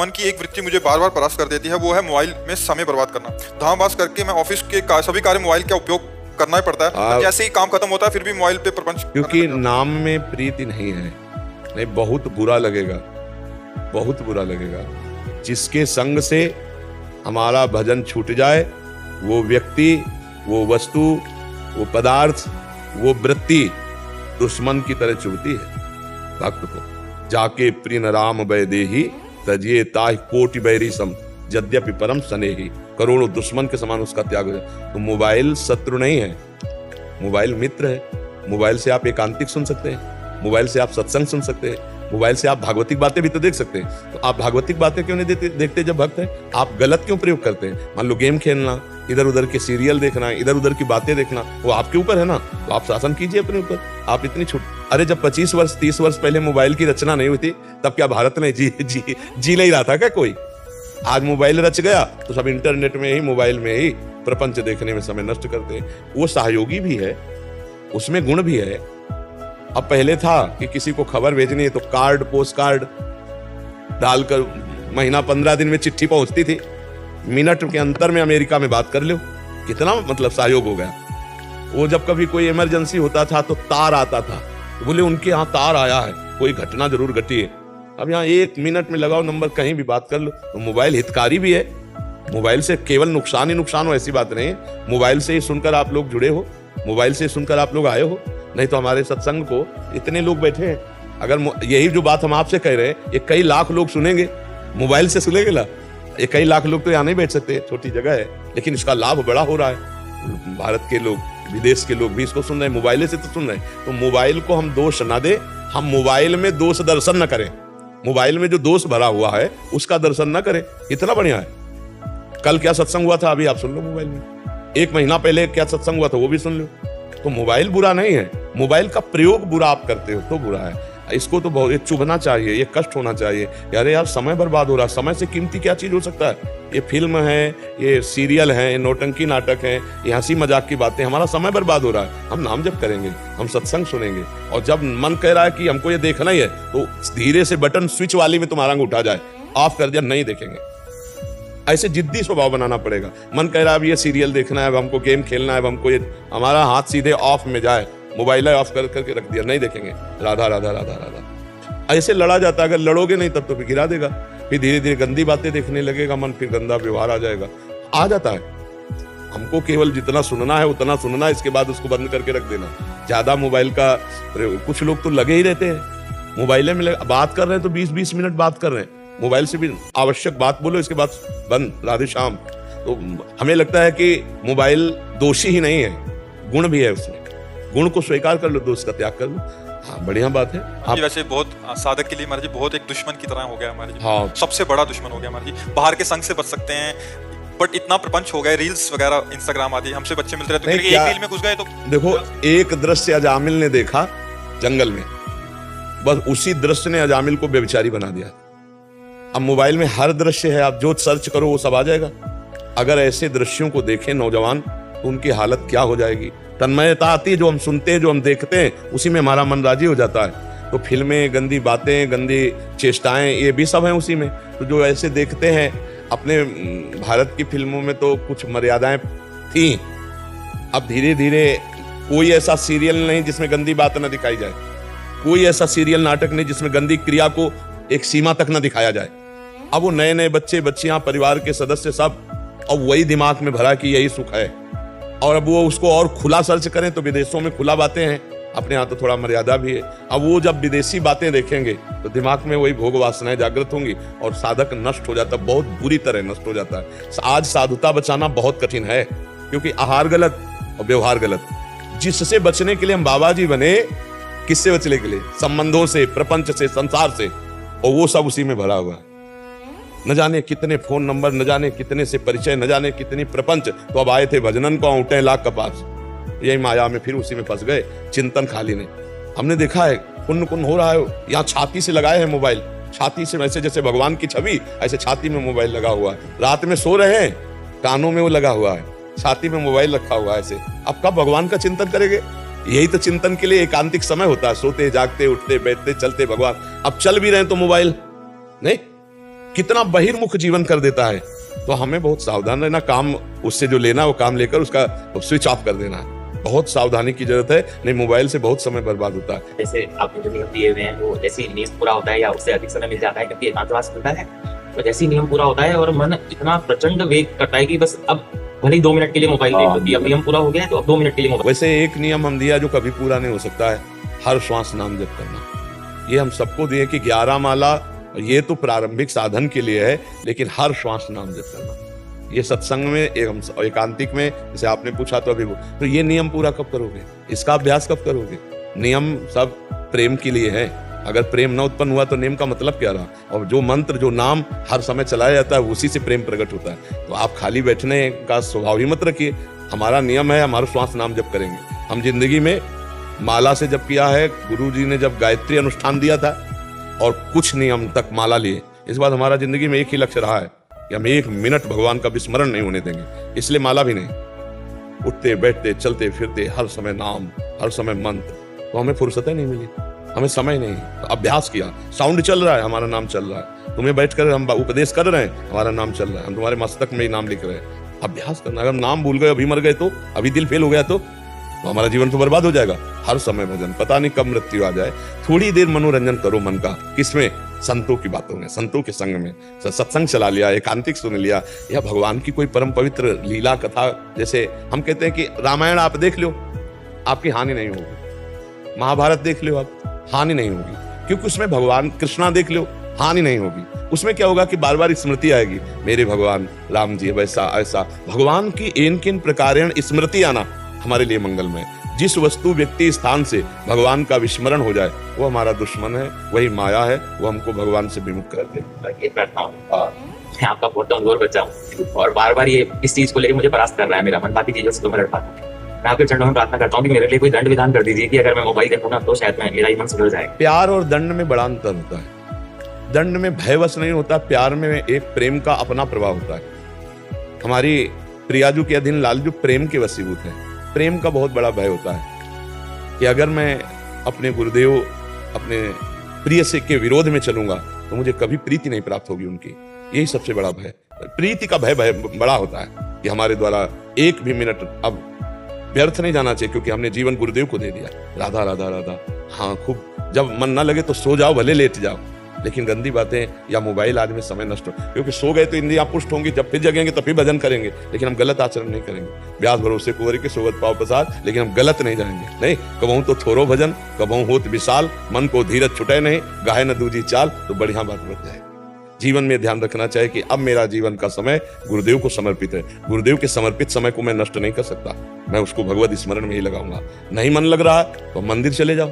मन की एक वृत्ति मुझे बार बार परास्त कर देती है, वो है मोबाइल में समय बर्बाद करना। धामवास करके मैं ऑफिस के सभी कार्य मोबाइल का उपयोग करना ही पड़ता है। जैसे ही काम खत्म होता है फिर भी मोबाइल पे प्रपंच, क्योंकि नाम में प्रीति नहीं है। नहीं, बहुत बुरा लगेगा, बहुत बुरा लगेगा। जिसके संग से हमारा भजन छूट जाए, वो व्यक्ति, वो वस्तु, वो पदार्थ, वो वृत्ति दुश्मन की तरह चुभती है भक्त को। जाके प्रिय राम वैदेही तजिए ताहि कोटि बैरी सम यद्यपि परम स्नेही। करोड़ों दुश्मन के समान उसका त्याग हो जाए। तो मोबाइल शत्रु नहीं है, मोबाइल मित्र है। मोबाइल से आप एकांतिक सुन सकते हैं, मोबाइल से आप सत्संग सुन सकते हैं, मोबाइल से आप भागवतिक बातें भी तो देख सकते हैं। तो आप भागवतिक बातें क्यों नहीं देखते जब भक्त हैं? आप गलत क्यों प्रयोग करते हैं? मान लो गेम खेलना, इधर उधर के सीरियल देखना, इधर उधर की बातें देखना, वो आपके ऊपर है ना। तो आप शासन कीजिए अपने ऊपर। आप इतनी छूट, अरे जब 25 वर्ष 30 वर्ष पहले मोबाइल की रचना नहीं हुई थी, तब क्या भारत में जी नहीं रहा था क्या कोई? आज मोबाइल रच गया तो सब इंटरनेट में ही, मोबाइल में ही प्रपंच देखने में समय नष्ट करते हैं। वो सहयोगी भी है, उसमें गुण भी है। अब पहले था कि किसी को खबर भेजनी है तो कार्ड, पोस्ट कार्ड डालकर महीना 15 दिन में चिट्ठी पहुंचती थी, मिनट के अंतर में अमेरिका में बात कर लो। कितना मतलब सहयोग हो गया। वो जब कभी कोई इमरजेंसी होता था तो तार आता था, तो बोले उनके यहाँ तार आया है, कोई घटना जरूर घटी है। अब यहाँ 1 मिनट में लगाओ नंबर, कहीं भी बात कर लो। तो मोबाइल हितकारी भी है। मोबाइल से केवल नुकसान ही नुकसान हो ऐसी बात नहीं है। मोबाइल से ही सुनकर आप लोग जुड़े हो, मोबाइल से सुनकर आप लोग आए हो। नहीं तो हमारे सत्संग को इतने लोग बैठे हैं, अगर यही जो बात हम आपसे कह रहे हैं ये कई लाख लोग सुनेंगे, मोबाइल से सुनेंगे ला। ये कई लाख लोग तो यहाँ नहीं बैठ सकते, छोटी जगह है, लेकिन इसका लाभ बड़ा हो रहा है। भारत के लोग, विदेश के लोग भी इसको सुन रहे हैं, मोबाइल से तो सुन रहे हैं। तो मोबाइल को हम दोष ना दे, हम मोबाइल में दोष दर्शन न करें। मोबाइल में जो दोष भरा हुआ है उसका दर्शन न करें, इतना बढ़िया है। कल क्या सत्संग हुआ था अभी आप सुन लो मोबाइल में, 1 महीना पहले क्या सत्संग हुआ था वो भी सुन लो। तो मोबाइल बुरा नहीं है, मोबाइल का प्रयोग बुरा आप करते हो तो बुरा है। इसको तो बहुत चुभना चाहिए, ये कष्ट होना चाहिए। यार समय बर्बाद हो रहा है। समय से कीमती क्या चीज हो सकता है? ये फिल्म है, ये सीरियल है, नौटंकी नाटक है, ये हंसी मजाक की बातें, हमारा समय बर्बाद हो रहा है। हम नाम जप करेंगे, हम सत्संग सुनेंगे, और जब मन कह रहा है कि हमको ये देखना ही है तो धीरे से बटन स्विच वाली में तुम्हारा अंगूठा जाए, ऑफ कर दिया, नहीं देखेंगे। ऐसे जिद्दी स्वभाव बनाना पड़ेगा। मन कह रहा है अब ये सीरियल देखना है, अब हमको गेम खेलना है, अब हमको ये, हमारा हाथ सीधे ऑफ में जाए, मोबाइल ऑफ करके रख दिया, नहीं देखेंगे, राधा राधा राधा राधा। ऐसे लड़ा जाता है। अगर लड़ोगे नहीं तब तो फिर गिरा देगा, फिर धीरे धीरे गंदी बातें देखने लगेगा मन, फिर गंदा व्यवहार आ जाएगा, आ जाता है। हमको केवल जितना सुनना है उतना सुनना, इसके बाद उसको बंद करके रख देना। ज्यादा मोबाइल का, कुछ लोग तो लगे ही रहते हैं मोबाइल में, बात कर रहे हैं तो 20-20 मिनट बात कर रहे हैं, मोबाइल से भी आवश्यक बात बोलो, इसके बाद बंद, राधे श्याम। तो हमें लगता है कि मोबाइल दोषी ही नहीं है, गुण भी है उसमें। गुण को स्वीकार कर लो, दोष का त्याग कर लो। हाँ, बढ़िया बात है। आप वैसे बहुत साधक के लिए महाराज जी बहुत एक दुश्मन की तरह हो गया महाराज जी। हाँ, सबसे बड़ा दुश्मन हो गया महाराज जी। बाहर के संग से बच सकते हैं, बट इतना प्रपंच हो गए, रील्स वगैरह, इंस्टाग्राम आदि, हमसे बच्चे मिलते रहते हैं, एक रील में घुस गए तो देखो, एक दृश्य अजामिल ने देखा जंगल में, बस उसी दृश्य ने अजामिल को बेविचारी बना दिया। अब मोबाइल में हर दृश्य है, आप जो सर्च करो वो सब आ जाएगा। अगर ऐसे दृश्यों को देखें नौजवान तो उनकी हालत क्या हो जाएगी। तन्मयता आती है, जो हम सुनते हैं, जो हम देखते हैं, उसी में हमारा मन राजी हो जाता है। तो फिल्में, गंदी बातें, गंदी चेष्टाएं, ये भी सब हैं उसी में। तो जो ऐसे देखते हैं, अपने भारत की फिल्मों में तो कुछ मर्यादाएं थी, अब धीरे धीरे कोई ऐसा सीरियल नहीं जिसमें गंदी बात न दिखाई जाए, कोई ऐसा सीरियल नाटक नहीं जिसमें गंदी क्रिया को एक सीमा तक न दिखाया जाए। अब वो नए नए बच्चे, बच्चियां, परिवार के सदस्य सब, अब वही दिमाग में भरा कि यही सुख है, और अब वो उसको और खुला सर्च करें तो विदेशों में खुला बातें हैं, अपने यहाँ तो थोड़ा मर्यादा भी है। अब वो जब विदेशी बातें देखेंगे तो दिमाग में वही भोग वासनाएं जागृत होंगी और साधक नष्ट हो जाता है, बहुत बुरी तरह नष्ट हो जाता है। आज साधुता बचाना बहुत कठिन है, क्योंकि आहार गलत और व्यवहार गलत। जिससे बचने के लिए हम बाबा जी बने, किससे बचने के लिए? संबंधों से, प्रपंच से, संसार से, और वो सब उसी में भरा हुआ है। न जाने कितने फोन नंबर, न जाने कितने से परिचय, न जाने कितनी प्रपंच। तो अब आए थे भजनन को औंटे लाख कपास, यही माया में फिर उसी में फंस गए। चिंतन खाली नहीं, हमने देखा है पुण्य कुन हो रहा है। यहाँ छाती से लगाए हैं मोबाइल, छाती से, वैसे जैसे भगवान की छवि, ऐसे छाती में मोबाइल लगा हुआ है। रात में सो रहे हैं, कानों में वो लगा हुआ है, छाती में मोबाइल रखा हुआ है ऐसे। अब कब भगवान का चिंतन करेंगे? यही तो चिंतन के लिए एकांतिक समय होता है, सोते, जागते, उठते, बैठते, चलते भगवान। अब चल भी रहे हैं तो मोबाइल नहीं, कितना बहिर्मुख जीवन कर देता है। तो हमें बहुत सावधान रहना, काम उससे जो लेना वो काम लेकर उसका स्विच ऑफ कर देना है। बहुत सावधानी की जरूरत है, नहीं मोबाइल से बहुत समय बर्बाद होता है। जैसे आपने जो नियम दिए हुए हैं वो जैसे नींद पूरा होता है या उससे अधिक समय मिल जाता है क्योंकि एकांतवास मिलता है, तो जैसे ही नियम पूरा होता है और मन इतना प्रचंड वेग करता है कि बस अब भले ही 2 मिनट के लिए मोबाइल देख लो कि अब नियम पूरा हो गया है तो अब 2 मिनट के लिए मोबाइल। वैसे एक नियम हम दिया जो कभी पूरा नहीं हो सकता है, हर श्वास नाम जप करना। ये हम सबको दिए कि 11 माला ये तो प्रारंभिक साधन के लिए है, लेकिन हर श्वास नाम जप करना। ये सत्संग में एकांतिक में जैसे आपने पूछा तो अभी तो ये नियम पूरा कब करोगे, इसका अभ्यास कब करोगे? नियम सब प्रेम के लिए है। अगर प्रेम न उत्पन्न हुआ तो नियम का मतलब क्या रहा? और जो मंत्र जो नाम हर समय चलाया जाता है उसी से प्रेम प्रकट होता है। तो आप खाली बैठने का स्वभाव ही मत रखिए। हमारा नियम है, हमारा श्वास नाम जप करेंगे। हम जिंदगी में माला से जप किया है, गुरु जी ने जब गायत्री अनुष्ठान दिया था और कुछ नियम तक माला लिए, इस बार हमारा जिंदगी में एक ही लक्ष्य रहा है कि हम 1 मिनट भगवान का विस्मरण नहीं होने देंगे, इसलिए माला भी नहीं। उठते बैठते चलते फिरते हर समय नाम, हर समय मंत्र। तो हमें फुर्सत नहीं मिली, हमें समय नहीं। तो अभ्यास किया, साउंड चल रहा है, हमारा नाम चल रहा है। तुम्हें बैठकर हम उपदेश कर रहे हैं, हमारा नाम चल रहा है। हम तुम्हारे मस्तक में ही नाम लिख रहे हैं। अभ्यास करना। अगर नाम भूल गए, अभी मर गए तो, अभी दिल फेल हो गया तो हमारा जीवन तो बर्बाद हो जाएगा। हर समय भजन, पता नहीं कब मृत्यु आ जाए। थोड़ी देर मनोरंजन करो मन का, किसमें? संतों की बातों में, संतों के संग में। सत्संग चला लिया, एकांतिक सुन लिया, या भगवान की कोई परम पवित्र लीला कथा। जैसे हम कहते हैं कि रामायण आप देख लो, आपकी हानि नहीं होगी। महाभारत देख लो आप, हानि नहीं होगी, क्योंकि उसमें भगवान कृष्णा देख लो, हानि नहीं होगी। उसमें क्या होगा कि बार बार स्मृति आएगी, मेरे भगवान राम जी वैसा ऐसा। भगवान की इन किन प्रकारेण स्मृति आना हमारे लिए मंगलमय। जिस वस्तु व्यक्ति स्थान से भगवान का विस्मरण हो जाए वो हमारा दुश्मन है, वही माया है, वो हमको भगवान से विमुख कर दे। मैं आपका बहुत कमजोर बच्चा हूँ और बार बार ये इस चीज को लेकर मुझे परास्त कर रहा है मेरा मन। बाकी चीजों से तो मैं लड़ पाता हूँ। मैं आपके चरणों में प्रार्थना करता हूँ कि मेरे लिए कोई दंड विधान कर दीजिए कि अगर मैं मोबाइल देखूंगा तो शायद मेरा ही मन सुधर जाएगा। प्यार और दंड में बड़ा अंतर होता है। दंड में भयवश नहीं होता, प्यार में एक प्रेम का अपना प्रभाव होता है। हमारी प्रियाजू के अधीन लालजू प्रेम के वशीभूत है। प्रेम का बहुत बड़ा भय होता है कि अगर मैं अपने गुरुदेव, अपने प्रिय से के विरोध में चलूंगा तो मुझे कभी प्रीति नहीं प्राप्त होगी उनकी। यही सबसे बड़ा भय, प्रीति का भय बड़ा होता है कि हमारे द्वारा एक भी मिनट अब व्यर्थ नहीं जाना चाहिए, क्योंकि हमने जीवन गुरुदेव को दे दिया। राधा राधा राधा, हाँ खूब, जब मन ना लगे तो सो जाओ, भले लेट जाओ, लेकिन गंदी बातें या मोबाइल आदि में समय नष्ट हो, क्योंकि सो गए तो इंद्रियां पुष्ट होंगी, जब फिर जगेंगे तो फिर भजन करेंगे, लेकिन हम गलत आचरण नहीं करेंगे। व्यास भरोसे कुंवरी के सोवत पाव प्रसाद, लेकिन हम गलत नहीं जाएंगे। नहीं, कबहू तो थोरो भजन, कबहू होत विशाल, मन को धीरज छुटे नहीं, गाहे न दूजी चाल, तो बढ़िया बात बच जाए। जीवन में ध्यान रखना चाहिए कि अब मेरा जीवन का समय गुरुदेव को समर्पित है। गुरुदेव के समर्पित समय को मैं नष्ट नहीं कर सकता, मैं उसको भगवत स्मरण में ही लगाऊंगा। नहीं मन लग रहा तो मंदिर चले जाओ,